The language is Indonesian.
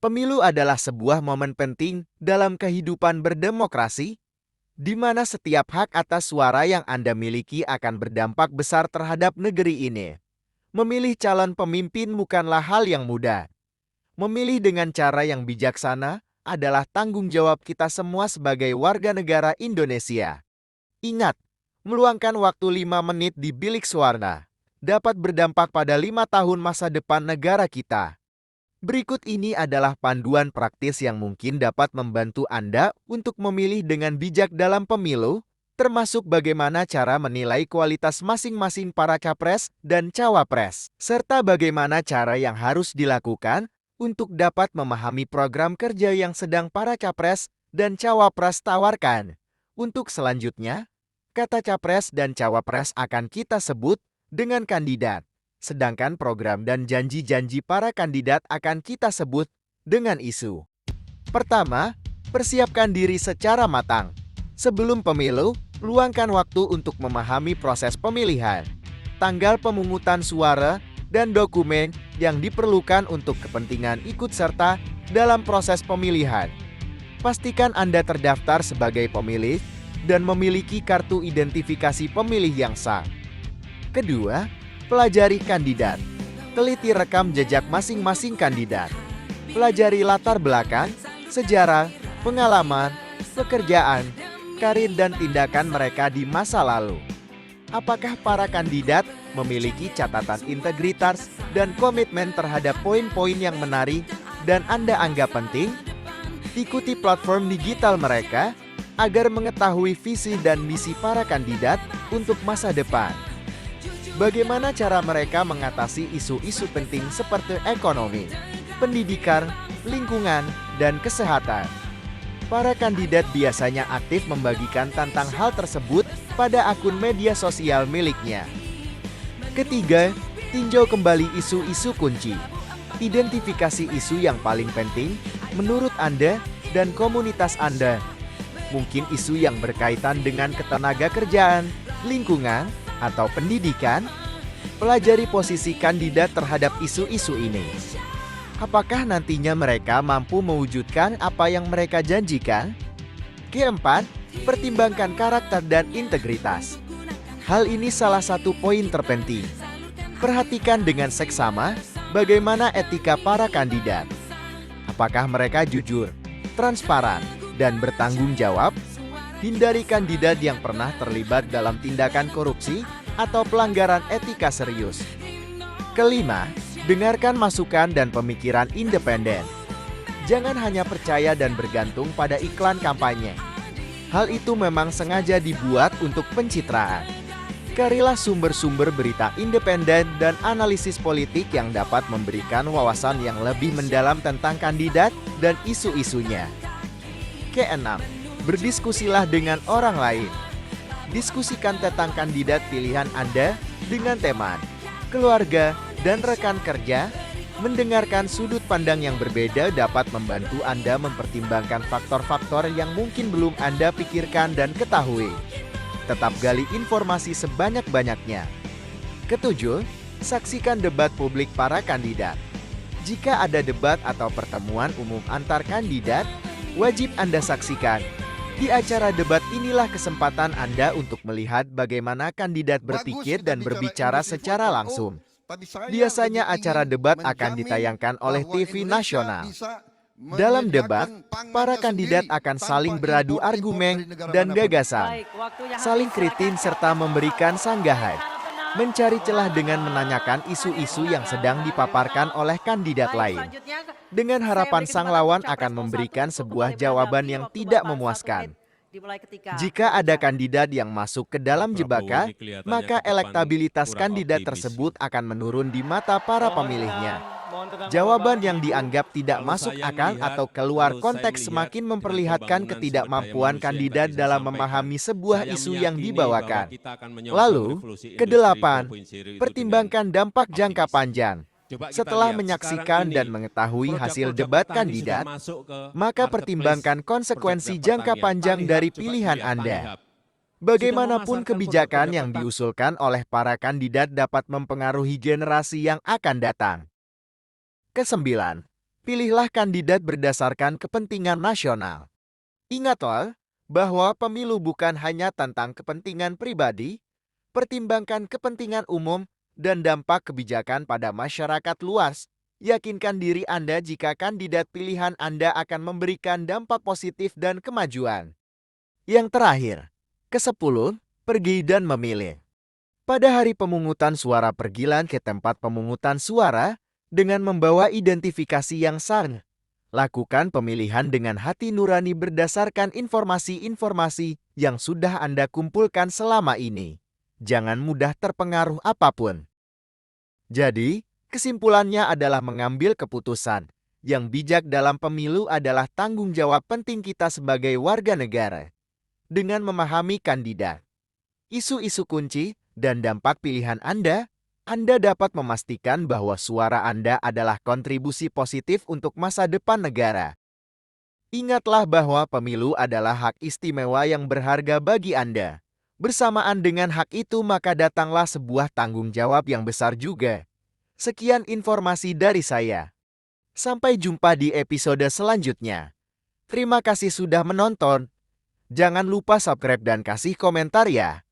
Pemilu adalah sebuah momen penting dalam kehidupan berdemokrasi, di mana setiap hak atas suara yang Anda miliki akan berdampak besar terhadap negeri ini. Memilih calon pemimpin bukanlah hal yang mudah. Memilih dengan cara yang bijaksana adalah tanggung jawab kita semua sebagai warga negara Indonesia. Ingat, meluangkan waktu 5 menit di bilik suara dapat berdampak pada 5 tahun masa depan negara kita. Berikut ini adalah panduan praktis yang mungkin dapat membantu Anda untuk memilih dengan bijak dalam pemilu, termasuk bagaimana cara menilai kualitas masing-masing para capres dan cawapres, serta bagaimana cara yang harus dilakukan untuk dapat memahami program kerja yang sedang para capres dan cawapres tawarkan. Untuk selanjutnya, kata capres dan cawapres akan kita sebut dengan kandidat. Sedangkan program dan janji-janji para kandidat akan kita sebut dengan isu. Pertama, persiapkan diri secara matang. Sebelum pemilu, luangkan waktu untuk memahami proses pemilihan, tanggal pemungutan suara, dan dokumen yang diperlukan untuk kepentingan ikut serta dalam proses pemilihan. Pastikan Anda terdaftar sebagai pemilih dan memiliki kartu identifikasi pemilih yang sah. Kedua, pelajari kandidat. Teliti rekam jejak masing-masing kandidat. Pelajari latar belakang, sejarah, pengalaman, pekerjaan, karir dan tindakan mereka di masa lalu. Apakah para kandidat memiliki catatan integritas dan komitmen terhadap poin-poin yang menarik dan Anda anggap penting? Ikuti platform digital mereka agar mengetahui visi dan misi para kandidat untuk masa depan. Bagaimana cara mereka mengatasi isu-isu penting seperti ekonomi, pendidikan, lingkungan, dan kesehatan. Para kandidat biasanya aktif membagikan tentang hal tersebut pada akun media sosial miliknya. Ketiga, tinjau kembali isu-isu kunci. Identifikasi isu yang paling penting menurut Anda dan komunitas Anda. Mungkin isu yang berkaitan dengan ketenagakerjaan, lingkungan, atau pendidikan. Pelajari posisi kandidat terhadap isu-isu ini. Apakah nantinya mereka mampu mewujudkan apa yang mereka janjikan? Keempat, pertimbangkan karakter dan integritas. Hal ini salah satu poin terpenting. Perhatikan dengan seksama bagaimana etika para kandidat. Apakah mereka jujur, transparan, dan bertanggung jawab? Hindari kandidat yang pernah terlibat dalam tindakan korupsi atau pelanggaran etika serius. Kelima, dengarkan masukan dan pemikiran independen. Jangan hanya percaya dan bergantung pada iklan kampanye. Hal itu memang sengaja dibuat untuk pencitraan. Carilah sumber-sumber berita independen dan analisis politik yang dapat memberikan wawasan yang lebih mendalam tentang kandidat dan isu-isunya. Keenam, berdiskusilah dengan orang lain. Diskusikan tentang kandidat pilihan Anda dengan teman, keluarga, dan rekan kerja. Mendengarkan sudut pandang yang berbeda dapat membantu Anda mempertimbangkan faktor-faktor yang mungkin belum Anda pikirkan dan ketahui. Tetap gali informasi sebanyak-banyaknya. Ketujuh, saksikan debat publik para kandidat. Jika ada debat atau pertemuan umum antar kandidat, wajib Anda saksikan. Di acara debat inilah kesempatan Anda untuk melihat bagaimana kandidat berpikir dan berbicara secara langsung. Biasanya acara debat akan ditayangkan oleh TV nasional. Dalam debat, para kandidat akan saling beradu argumen dan gagasan, saling kritik serta memberikan sanggahan, mencari celah dengan menanyakan isu-isu yang sedang dipaparkan oleh kandidat lain, dengan harapan sang lawan akan memberikan sebuah jawaban yang tidak memuaskan. Jika ada kandidat yang masuk ke dalam jebakan, maka elektabilitas kandidat tersebut akan menurun di mata para pemilihnya. Jawaban yang dianggap tidak masuk akal atau keluar konteks semakin memperlihatkan ketidakmampuan kandidat dalam memahami sebuah isu yang dibawakan. Lalu, kedelapan, pertimbangkan dampak jangka panjang. Setelah menyaksikan dan mengetahui hasil debat kandidat, maka pertimbangkan konsekuensi jangka panjang dari pilihan Anda. Bagaimanapun kebijakan yang diusulkan oleh para kandidat dapat mempengaruhi generasi yang akan datang. Kesembilan, Pilihlah kandidat berdasarkan kepentingan nasional. Ingatlah bahwa pemilu bukan hanya tentang kepentingan pribadi, pertimbangkan kepentingan umum dan dampak kebijakan pada masyarakat luas. Yakinkan diri Anda jika kandidat pilihan Anda akan memberikan dampak positif dan kemajuan. Yang terakhir, ke-10, pergi dan memilih. Pada hari pemungutan suara, pergilah ke tempat pemungutan suara dengan membawa identifikasi yang sah. Lakukan pemilihan dengan hati nurani berdasarkan informasi-informasi yang sudah Anda kumpulkan selama ini. Jangan mudah terpengaruh apapun. Jadi, kesimpulannya adalah mengambil keputusan yang bijak dalam pemilu adalah tanggung jawab penting kita sebagai warga negara. Dengan memahami kandidat, isu-isu kunci, dan dampak pilihan Anda dapat memastikan bahwa suara Anda adalah kontribusi positif untuk masa depan negara. Ingatlah bahwa pemilu adalah hak istimewa yang berharga bagi Anda. Bersamaan dengan hak itu, maka datanglah sebuah tanggung jawab yang besar juga. Sekian informasi dari saya. Sampai jumpa di episode selanjutnya. Terima kasih sudah menonton. Jangan lupa subscribe dan kasih komentar ya.